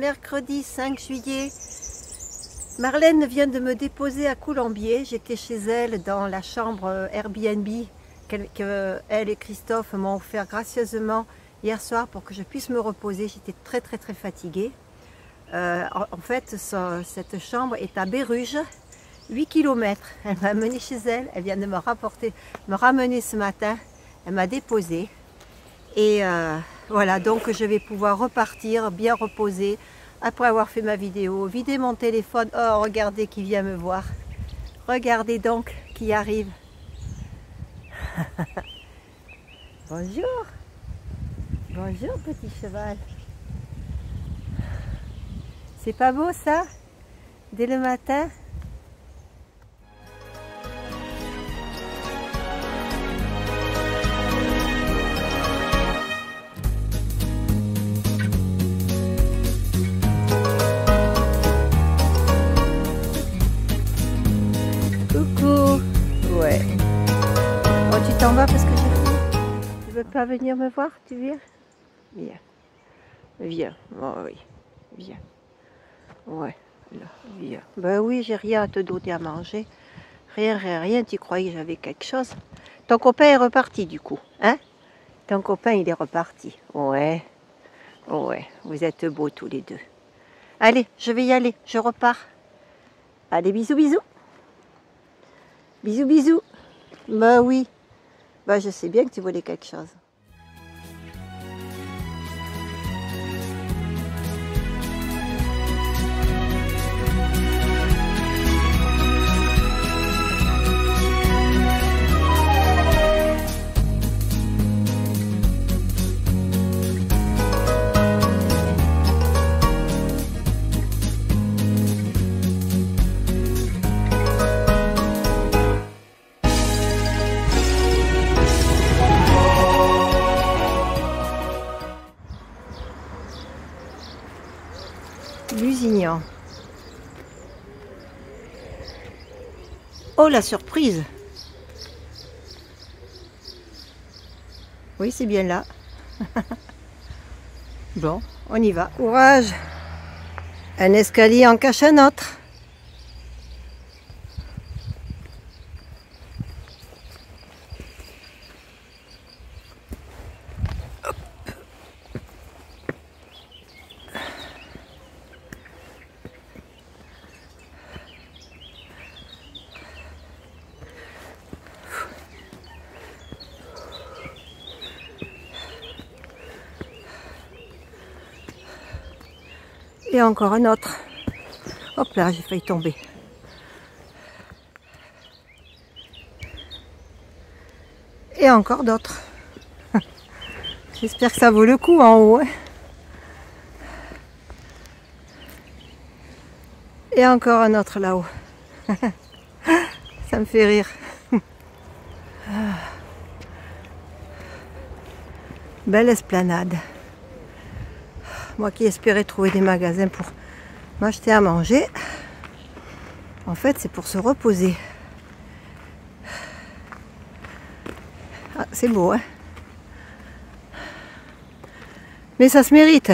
mercredi 5 juillet. Marlène vient de me déposer à Coulombiers. J'étais chez elle dans la chambre Airbnb qu'elle et Christophe m'ont offert gracieusement hier soir pour que je puisse me reposer. J'étais très fatiguée. En fait, cette chambre est à Béruges, 8 km. Elle m'a amenée chez elle. Elle vient de me ramener ce matin. Elle m'a déposée. Et voilà, donc je vais pouvoir repartir bien reposer après avoir fait ma vidéo, vider mon téléphone. Oh, regardez qui vient me voir. Regardez donc qui arrive. Bonjour. Bonjour petit cheval. C'est pas beau ça? Dès le matin? Tu t'en vas parce que j'ai fini. Tu veux pas venir me voir? Tu viens? Viens. Viens. Oh oui. Viens. Ouais. Là. Viens. Ben oui, j'ai rien à te donner à manger. Rien. Tu croyais que j'avais quelque chose? Ton copain est reparti du coup. Hein? Ton copain, il est reparti. Ouais. Ouais. Vous êtes beaux tous les deux. Allez, je vais y aller. Je repars. Allez, bisous. Bisous. Ben oui. Ben, je sais bien que tu voulais quelque chose. Lusignan. Oh la surprise! Oui, c'est bien là. Bon, on y va. Courage! Un escalier en cache un autre. Et encore un autre. Hop là, j'ai failli tomber. Et encore d'autres. J'espère que ça vaut le coup en haut. Hein. Et encore un autre là-haut. Ça me fait rire. Belle esplanade. Moi qui espérais trouver des magasins pour m'acheter à manger, en fait c'est pour se reposer. Ah, c'est beau, hein? Mais ça se mérite.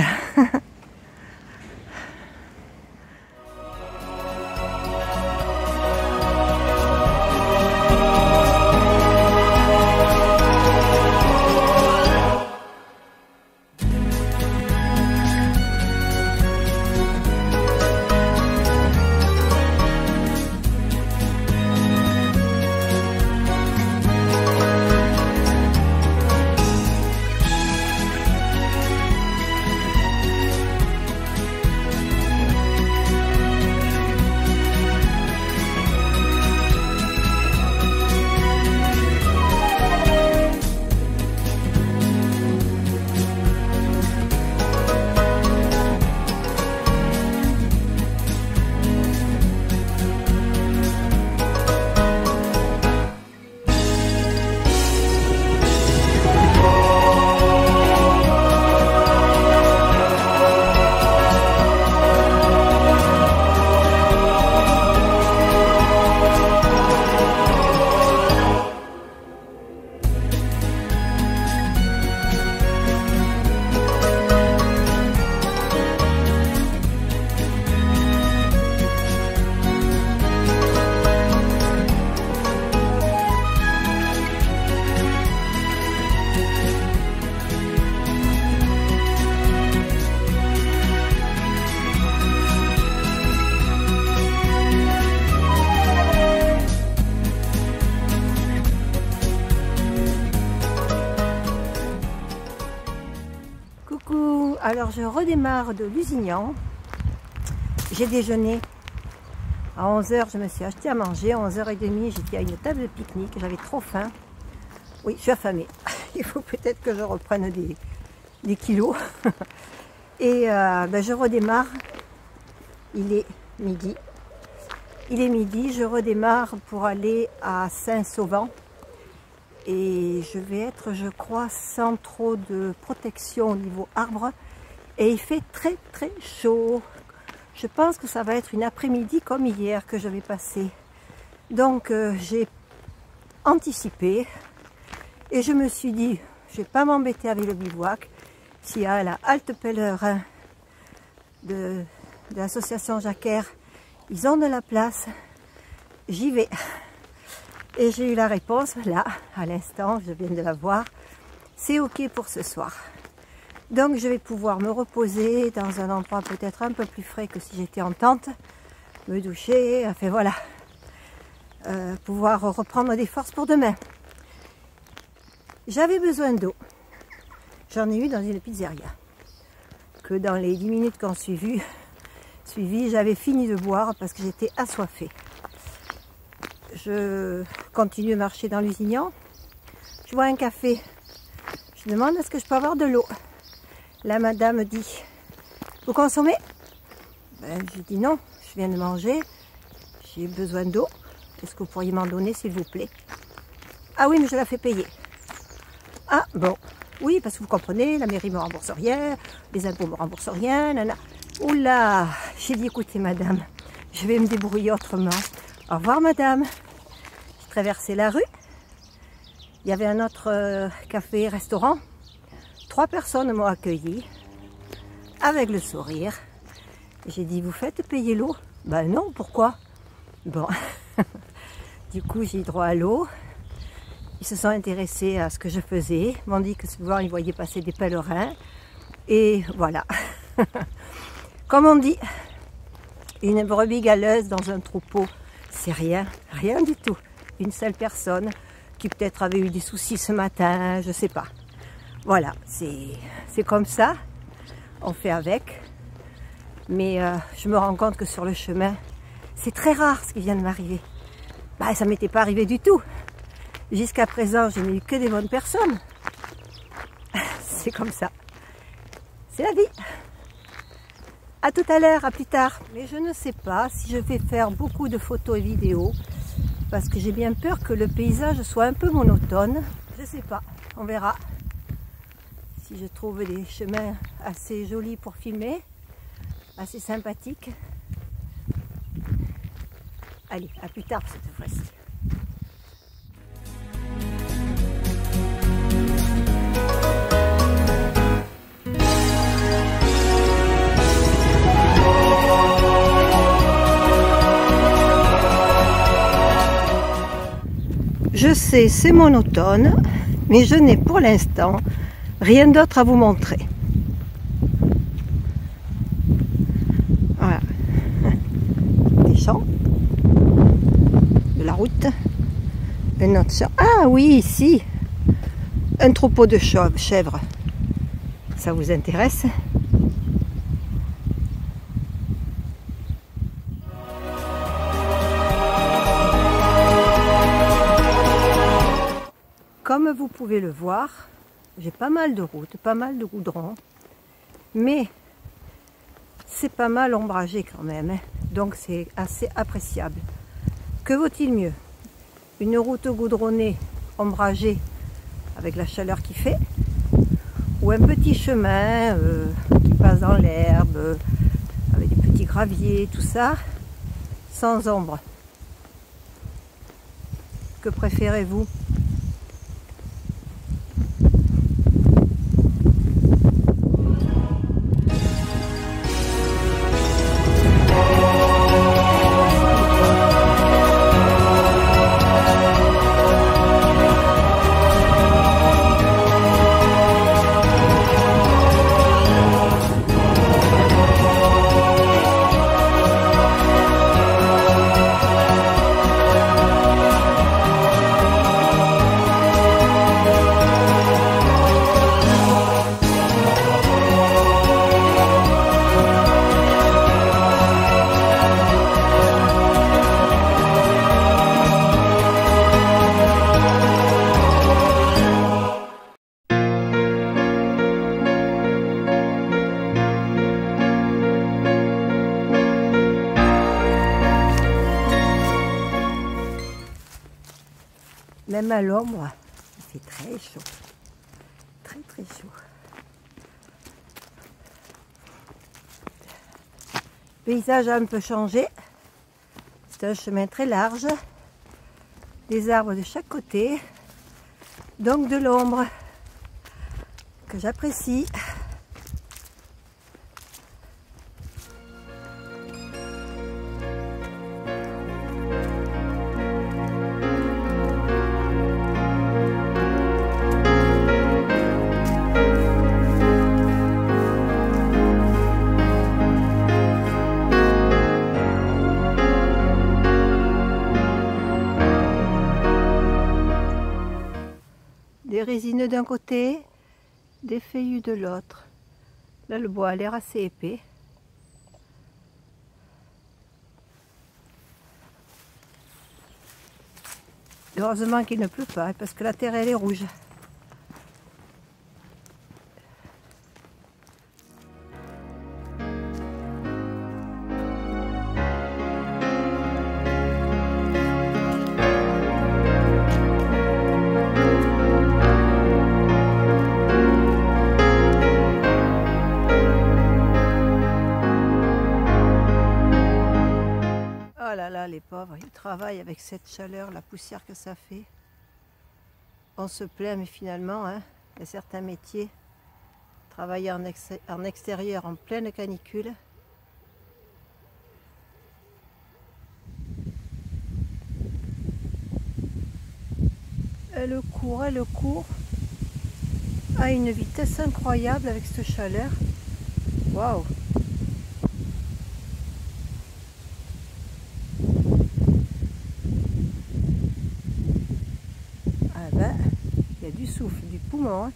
Alors je redémarre de Lusignan. J'ai déjeuné. À 11 h, je me suis acheté à manger. À 11 h 30, j'étais à une table de pique-nique. J'avais trop faim. Oui, je suis affamée. Il faut peut-être que je reprenne des kilos. Et je redémarre. Il est midi. Je redémarre pour aller à Saint-Sauvent. Et je vais être, je crois, sans trop de protection au niveau arbre. Et il fait très très chaud. Je pense que ça va être une après-midi comme hier que je vais passer. Donc j'ai anticipé. Et je me suis dit, je ne vais pas m'embêter avec le bivouac. S'il y a la halte pèlerin de l'association Jacquer, ils ont de la place, j'y vais. Et j'ai eu la réponse là, à l'instant, je viens de la voir. C'est ok pour ce soir. Donc je vais pouvoir me reposer dans un endroit peut-être un peu plus frais que si j'étais en tente, me doucher, enfin voilà, pouvoir reprendre des forces pour demain. J'avais besoin d'eau. J'en ai eu dans une pizzeria. Que dans les 10 minutes qu'on suivi, j'avais fini de boire parce que j'étais assoiffée. Je continue à marcher dans Lusignan. Je vois un café. Je demande est-ce que je peux avoir de l'eau. La madame dit, vous consommez? Je dis non, je viens de manger. J'ai besoin d'eau. Est-ce que vous pourriez m'en donner s'il vous plaît? Ah oui, mais je la fais payer. Ah bon, oui, parce que vous comprenez, la mairie me rembourse rien, les impôts me remboursent rien, nana. Oula, j'ai dit écoutez madame, je vais me débrouiller autrement. Au revoir madame. J'ai traversé la rue. Il y avait un autre café-restaurant. 3 personnes m'ont accueilli avec le sourire. J'ai dit vous faites payer l'eau? Ben non, pourquoi? Bon, du coup j'ai eu droit à l'eau. Ils se sont intéressés à ce que je faisais, m'ont dit que souvent ils voyaient passer des pèlerins. Et voilà. Comme on dit, une brebis galeuse dans un troupeau, c'est rien, rien du tout. Une seule personne qui peut-être avait eu des soucis ce matin, je sais pas. Voilà, c'est comme ça, on fait avec. Mais je me rends compte que sur le chemin, c'est très rare ce qui vient de m'arriver. Bah, ça m'était pas arrivé du tout. Jusqu'à présent, je n'ai eu que des bonnes personnes. C'est comme ça. C'est la vie. À tout à l'heure, à plus tard. Mais je ne sais pas si je vais faire beaucoup de photos et vidéos. Parce que j'ai bien peur que le paysage soit un peu monotone. Je ne sais pas, on verra. Si je trouve des chemins assez jolis pour filmer. Assez sympathiques. Allez, à plus tard cette fois-ci. Je sais, c'est monotone, mais je n'ai pour l'instant rien d'autre à vous montrer. Voilà. Des champs, de la route, un autre champ. Ah oui, ici, un troupeau de chèvres. Ça vous intéresse ? Comme vous pouvez le voir, j'ai pas mal de routes, pas mal de goudron, mais c'est pas mal ombragé quand même, hein. Donc c'est assez appréciable. Que vaut-il mieux? Une route goudronnée, ombragée, avec la chaleur qu'il fait, ou un petit chemin qui passe dans l'herbe, avec des petits graviers, tout ça, sans ombre? Que préférez-vous? Même à l'ombre, il fait très chaud. Très très chaud. Le paysage a un peu changé. C'est un chemin très large. Des arbres de chaque côté. Donc de l'ombre que j'apprécie. Des résineux d'un côté, des feuillus de l'autre. Là, le bois a l'air assez épais. Heureusement qu'il ne pleut pas, parce que la terre, elle est rouge. Oh là là, les pauvres, ils travaillent avec cette chaleur, la poussière que ça fait. On se plaint, mais finalement, hein, il y a certains métiers, travailler en extérieur en pleine canicule. Elle court à une vitesse incroyable avec cette chaleur. Waouh! Ah ben, il y a du souffle, du poumon. Hein.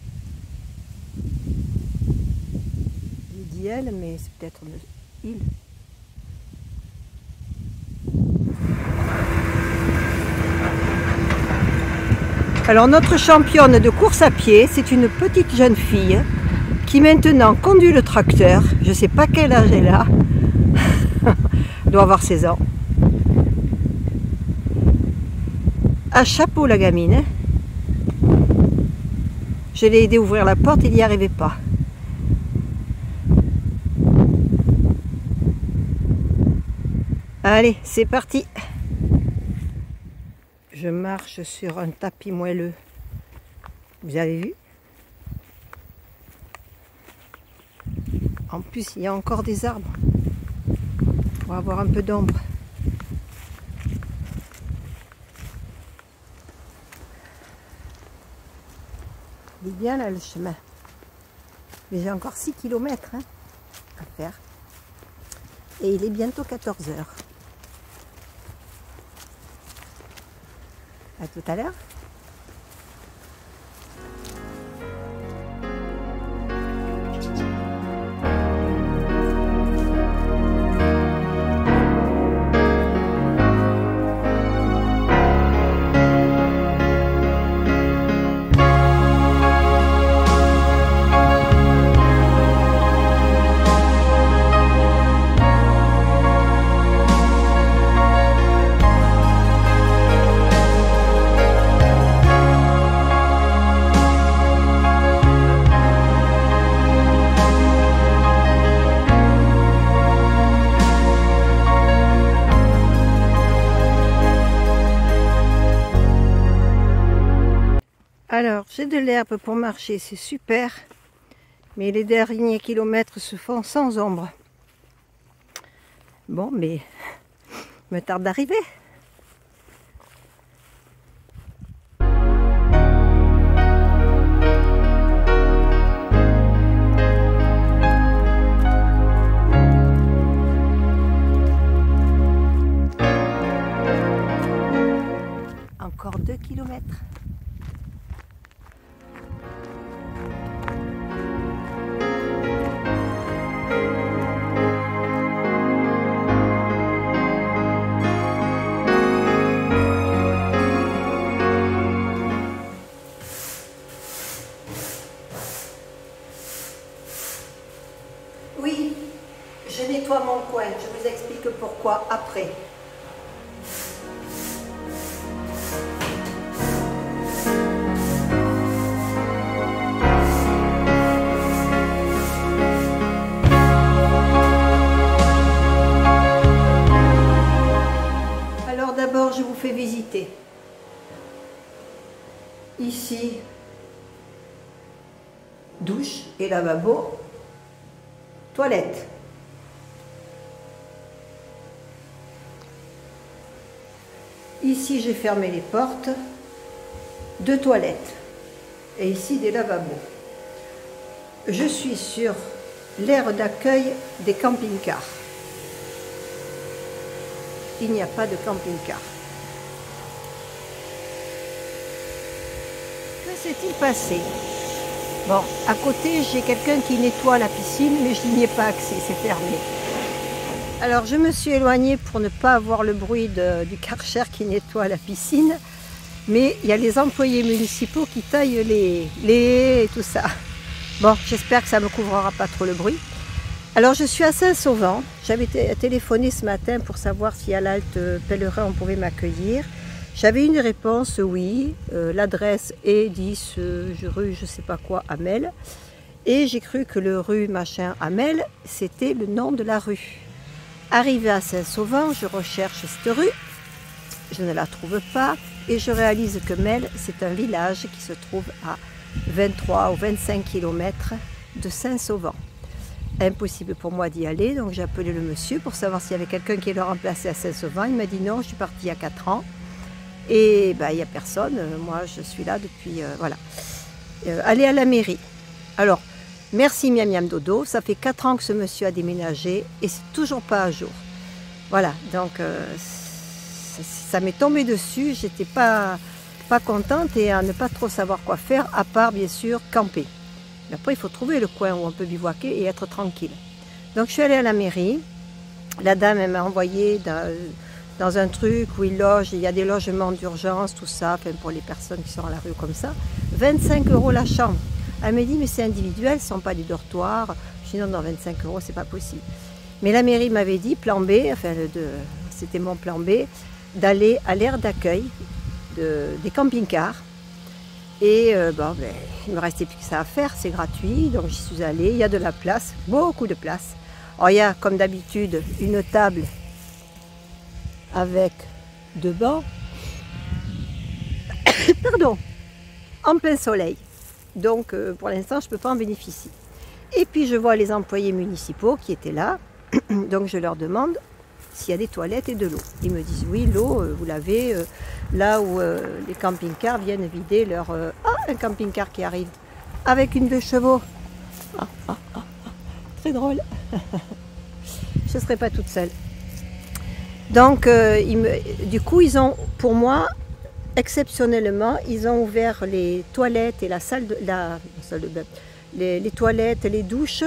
J'ai dit elle, mais c'est peut-être il. Alors notre championne de course à pied, c'est une petite jeune fille qui maintenant conduit le tracteur. Je ne sais pas quel âge elle a. Elle doit avoir 16 ans. À chapeau la gamine. Hein. Je l'ai aidé à ouvrir la porte, il n'y arrivait pas. Allez, c'est parti. Je marche sur un tapis moelleux. Vous avez vu? En plus, il y a encore des arbres. Pour avoir un peu d'ombre. Il est bien là le chemin. Mais j'ai encore 6 km hein, à faire. Et il est bientôt 14 h. À tout à l'heure. Alors, j'ai de l'herbe pour marcher, c'est super. Mais les derniers kilomètres se font sans ombre. Bon, mais il me tarde d'arriver. Encore 2 kilomètres. Oui, je nettoie mon coin, je vous explique pourquoi après. je vous fais visiter. Ici, douche et lavabo, toilette. Ici, j'ai fermé les portes, 2 toilettes. Et ici, des lavabos. Je suis sur l'aire d'accueil des camping-cars. Il n'y a pas de camping-car. Que s'est-il passé? Bon, à côté, j'ai quelqu'un qui nettoie la piscine, mais je n'y ai pas accès, c'est fermé. Alors, je me suis éloignée pour ne pas avoir le bruit du Karcher qui nettoie la piscine. Mais il y a les employés municipaux qui taillent les haies et tout ça. Bon, j'espère que ça ne me couvrira pas trop le bruit. Alors, je suis à Saint-Sauvant. J'avais téléphoné ce matin pour savoir si à l'Halte Pèlerin on pouvait m'accueillir. J'avais une réponse, oui. L'adresse est 10 rue je sais pas quoi, Hamel. Et j'ai cru que le rue machin Hamel, c'était le nom de la rue. Arrivé à Saint-Sauvant, je recherche cette rue. Je ne la trouve pas. Et je réalise que Mel, c'est un village qui se trouve à 23 ou 25 km de Saint-Sauvant. Impossible pour moi d'y aller, donc j'ai appelé le monsieur pour savoir s'il y avait quelqu'un qui le remplaçait à Saint-Sauvant. Il m'a dit non, je suis partie il y a 4 ans. Et ben, il n'y a personne, moi je suis là depuis, voilà. Allez à la mairie. Alors, merci Miam Miam Dodo, ça fait 4 ans que ce monsieur a déménagé et c'est toujours pas à jour. Voilà, donc... ça m'est tombé dessus, j'étais pas contente et à ne pas trop savoir quoi faire, à part bien sûr camper. Mais après il faut trouver le coin où on peut bivouaquer et être tranquille. Donc je suis allée à la mairie, la dame elle m'a envoyé dans un truc où il loge, il y a des logements d'urgence, tout ça, enfin, pour les personnes qui sont à la rue comme ça, 25 € la chambre. Elle m'a dit mais c'est individuel, ce ne sont pas des dortoirs. Je dis non, 25 € c'est pas possible. Mais la mairie m'avait dit, plan B, enfin c'était mon plan B, d'aller à l'aire d'accueil des camping-cars. Et bon, ben, il ne me restait plus que ça à faire, c'est gratuit, donc j'y suis allée, il y a de la place, beaucoup de place. Alors il y a comme d'habitude une table avec 2 bancs, pardon, en plein soleil. Donc pour l'instant je ne peux pas en bénéficier. Et puis je vois les employés municipaux qui étaient là, donc je leur demande s'il y a des toilettes et de l'eau. Ils me disent oui, l'eau, vous l'avez là où les camping-cars viennent vider leur... un camping-car qui arrive avec une 2 chevaux. Très drôle. Je ne serai pas toute seule. Donc, du coup, ils ont, pour moi, exceptionnellement, ils ont ouvert les toilettes et la salle de bain. Les toilettes, les douches.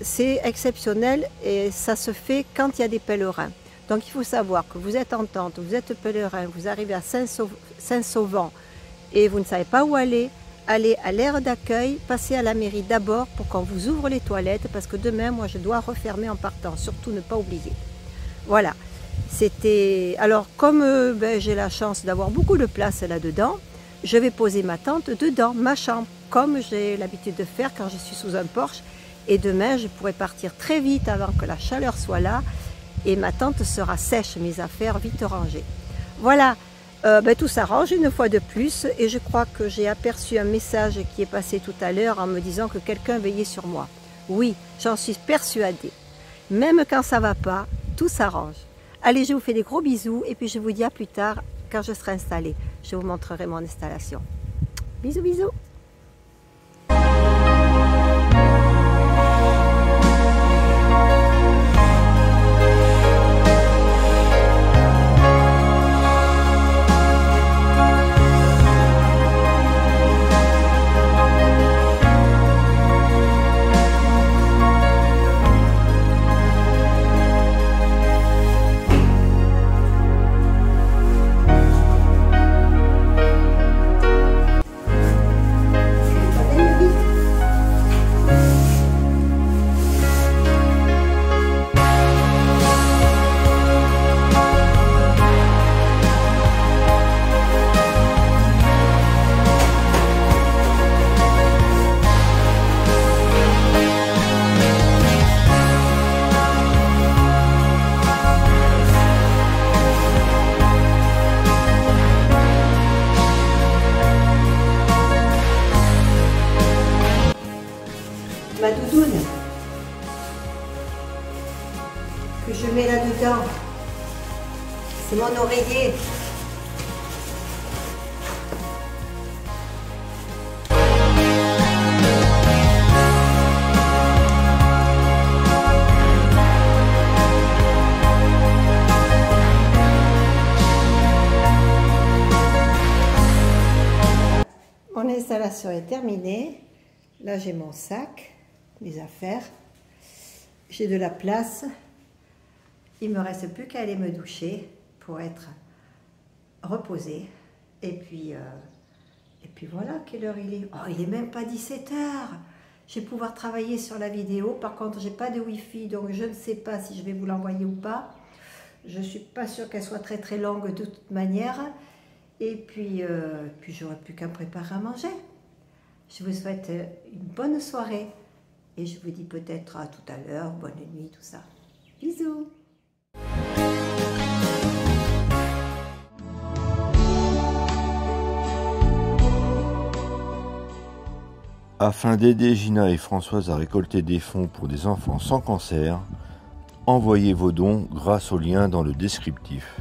C'est exceptionnel et ça se fait quand il y a des pèlerins. Donc il faut savoir que vous êtes en tente, vous êtes pèlerin, vous arrivez à Saint-Sauvant et vous ne savez pas où aller, allez à l'aire d'accueil, passez à la mairie d'abord pour qu'on vous ouvre les toilettes parce que demain moi je dois refermer en partant, surtout ne pas oublier. Voilà, c'était... Alors comme j'ai la chance d'avoir beaucoup de place là-dedans, je vais poser ma tente dedans, ma chambre, comme j'ai l'habitude de faire quand je suis sous un porche. Et demain, je pourrai partir très vite avant que la chaleur soit là. Et ma tente sera sèche, mes affaires vite rangées. Voilà, tout s'arrange une fois de plus. Et je crois que j'ai aperçu un message qui est passé tout à l'heure en me disant que quelqu'un veillait sur moi. Oui, j'en suis persuadée. Même quand ça ne va pas, tout s'arrange. Allez, je vous fais des gros bisous. Et puis je vous dis à plus tard quand je serai installée. Je vous montrerai mon installation. Bisous, bisous. C'est mon oreiller. Mon installation est terminée. Là, j'ai mon sac, mes affaires. J'ai de la place. Il me reste plus qu'à aller me doucher pour être reposée. Et puis voilà, quelle heure il est. Oh, il est même pas 17 heures. Je vais pouvoir travailler sur la vidéo. Par contre, j'ai pas de Wi-Fi, donc je ne sais pas si je vais vous l'envoyer ou pas. Je suis pas sûre qu'elle soit très très longue de toute manière. Et puis j'aurai plus qu'à me préparer à manger. Je vous souhaite une bonne soirée. Et je vous dis peut-être à tout à l'heure, bonne nuit, tout ça. Bisous. Afin d'aider Gina et Françoise à récolter des fonds pour des enfants sans cancer, envoyez vos dons grâce au lien dans le descriptif.